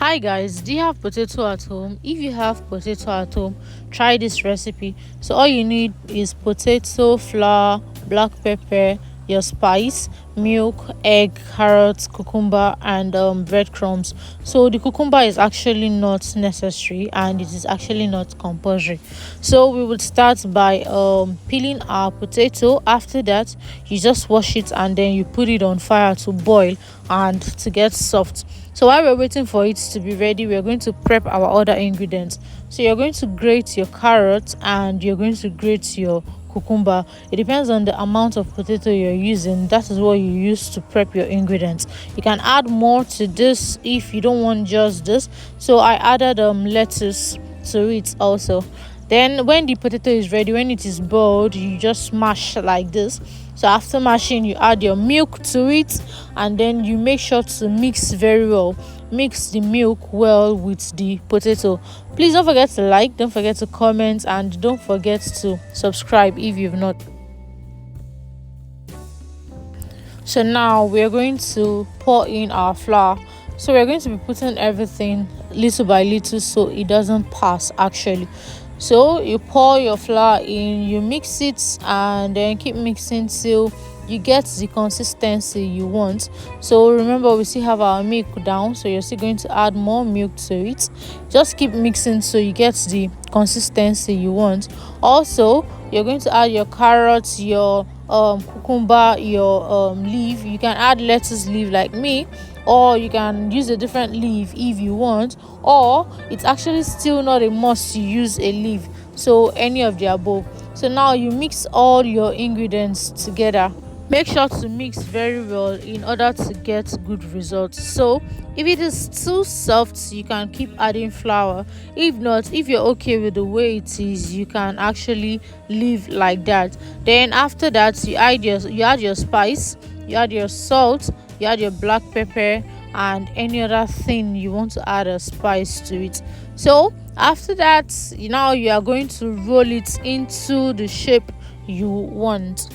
Hi guys, do you have potato at home? If you have potato at home, try this recipe. So all you need is potato, flour, black pepper, your spice, milk, egg, carrots, cucumber, and breadcrumbs. So the cucumber is actually not necessary and it is actually not compulsory. So we would start by peeling our potato. After that, you just wash it and then you put it on fire to boil and to get soft. So while we're waiting for it to be ready, we're going to prep our other ingredients. So you're going to grate your carrot and you're going to grate your cucumber. It depends on the amount of potato you're using. That is what you use to prep your ingredients. You can add more to this if you don't want just this. So I added lettuce to it also. Then when the potato is ready, when it is boiled, you just mash like this. So after mashing, you add your milk to it and then you make sure to mix very well. Mix the milk well with the potato. Please don't forget to like, don't forget to comment, and don't forget to subscribe if you've not. So now we're going to pour in our flour. So we're going to be putting everything little by little so it doesn't pass actually. So you pour your flour in, you mix it and then keep mixing till you get the consistency you want. So remember, we still have our milk down, so you're still going to add more milk to it. Just keep mixing so you get the consistency you want. Also, you're going to add your carrots, your cucumber, your leaf. You can add lettuce leaf like me, or you can use a different leaf if you want, or it's actually still not a must to use a leaf, so any of the above. So now you mix all your ingredients together. Make sure to mix very well in order to get good results. So if it is too soft, you can keep adding flour. If not, if you're okay with the way it is, you can actually leave like that. Then after that, you add your spice, you add your salt, you add your black pepper, and any other thing you want to add a spice to it. So after that, now you are going to roll it into the shape you want.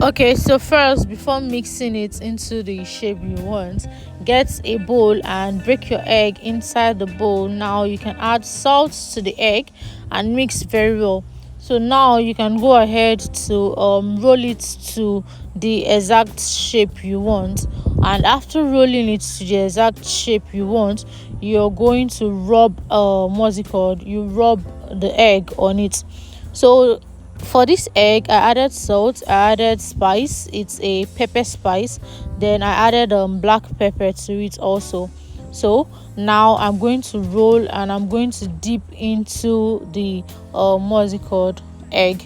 Okay, so first, before mixing it into the shape you want, get a bowl and break your egg inside the bowl. Now you can add salt to the egg and mix very well. So now you can go ahead to roll it to the exact shape you want. And after rolling it to the exact shape you want, you're going to rub what's it called? You rub the egg on it. So for this egg, I added salt, I added spice, it's a pepper spice, then I added black pepper to it also. So now I'm going to roll and I'm going to dip into the what's it called, egg.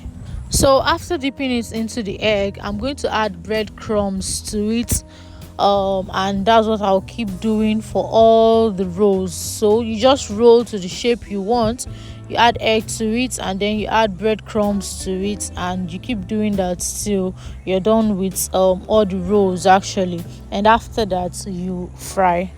So after dipping it into the egg, I'm going to add breadcrumbs to it. And that's what I'll keep doing for all the rolls. So you just roll to the shape you want, you add egg to it, and then you add breadcrumbs to it, and you keep doing that till you're done with all the rolls actually. And after that, you fry.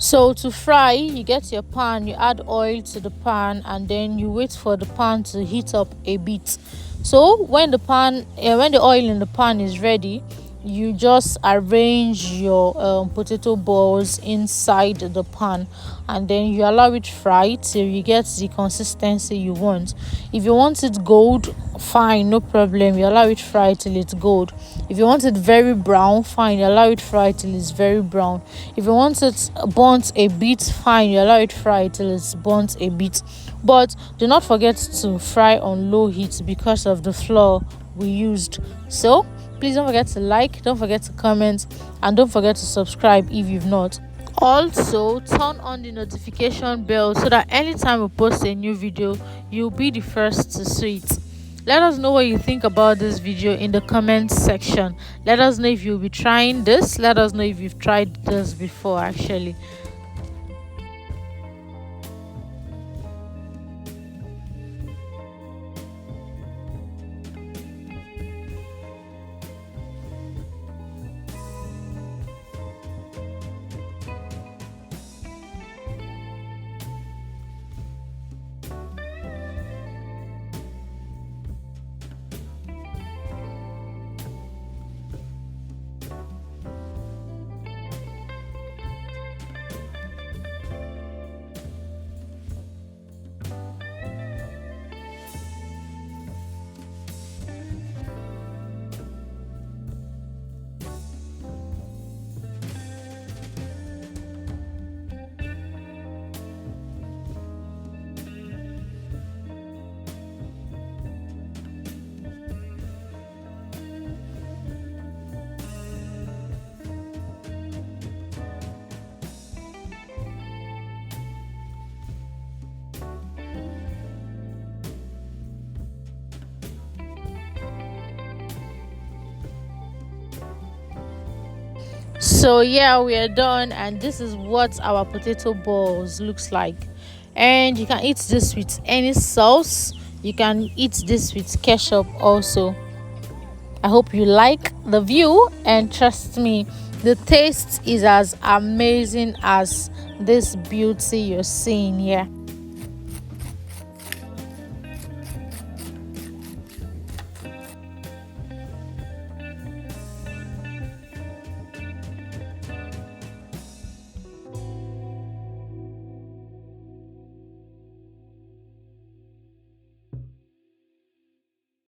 So to fry, you get your pan, you add oil to the pan, and then you wait for the pan to heat up a bit. So when the oil in the pan is ready, you just arrange your potato balls inside the pan, and then you allow it fry till you get the consistency you want. If you want it gold, fine, no problem, you allow it fry till it's gold. If you want it very brown, fine, you allow it fry till it's very brown. If you want it burnt a bit, fine, you allow it fry till it's burnt a bit. But do not forget to fry on low heat because of the flour we used. So please don't forget to like, don't forget to comment, and don't forget to subscribe if you've not. Also, turn on the notification bell so that anytime we post a new video, you'll be the first to see it. Let us know what you think about this video in the comments section. Let us know if you'll be trying this. Let us know if you've tried this before actually. So yeah, we are done, and this is what our potato balls looks like. And you can eat this with any sauce. You can eat this with ketchup also. I hope you like the view, and trust me, the taste is as amazing as this beauty you're seeing here.